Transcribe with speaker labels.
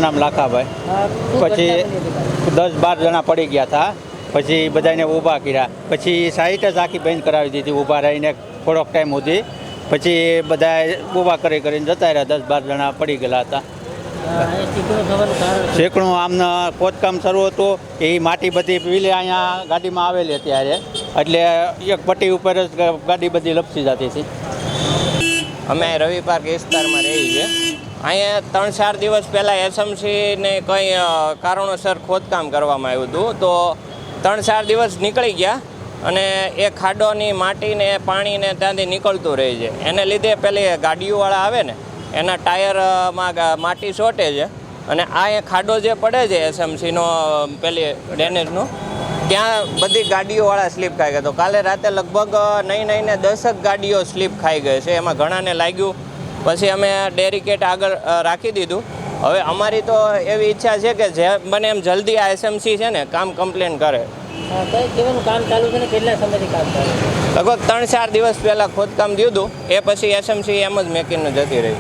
Speaker 1: નામ લાખાભાઈ। પછી 10-12 જણા પડી ગયા હતા, પછી બધાને ઊભા કર્યા, પછી સાઈટ જ આખી બંધ કરાવી દીધી ઊભા રહીને થોડોક ટાઈમ સુધી। પછી બધા ઊભા કરીને જતા રહ્યા, 10-12 જણા પડી ગયેલા હતા। શેકણું આમને ખોદકામ શરૂ હતું, એ માટી બધી પીલી અહીંયા ગાડીમાં આવેલી અત્યારે, એટલે એક પટ્ટી ઉપર જ ગાડી બધી લપસી જતી હતી।
Speaker 2: અમે રવિ પાર્ક વિસ્તારમાં રહીએ છીએ। અહીંયા 3-4 દિવસ પહેલાં એસએમસીને કંઈ કારણોસર ખોદકામ કરવામાં આવ્યું હતું, તો 3-4 દિવસ નીકળી ગયા અને એ ખાડોની માટીને પાણીને ત્યાંથી નીકળતું રહે છે। એને લીધે પેલી ગાડીઓવાળા આવે ને એના ટાયરમાં માટી ચોંટે છે, અને આ એ ખાડો જે પડે છે એસએમસીનો પેલી ડેનેજનો, ત્યાં બધી ગાડીઓવાળા સ્લીપ ખાઈ ગયા। તો કાલે રાતે લગભગ નહીં 10 ગાડીઓ સ્લીપ ખાઈ ગઈ છે, એમાં ઘણાને લાગ્યું। પછી અમે ડેરિકેટ આગળ રાખી દીધું। હવે અમારી તો એવી ઈચ્છા છે કે જે બને એમ જલ્દી આ એસએમસી છે ને કામ કમ્પ્લેન કરે।
Speaker 3: કામ ચાલુ છે ને કેટલા સમયથી કામ ચાલુ?
Speaker 2: લગભગ 3-4 દિવસ પહેલાં ખોદકામ થયું હતું, એ પછી એસએમસી એમ જ મેકીને જતી રહી।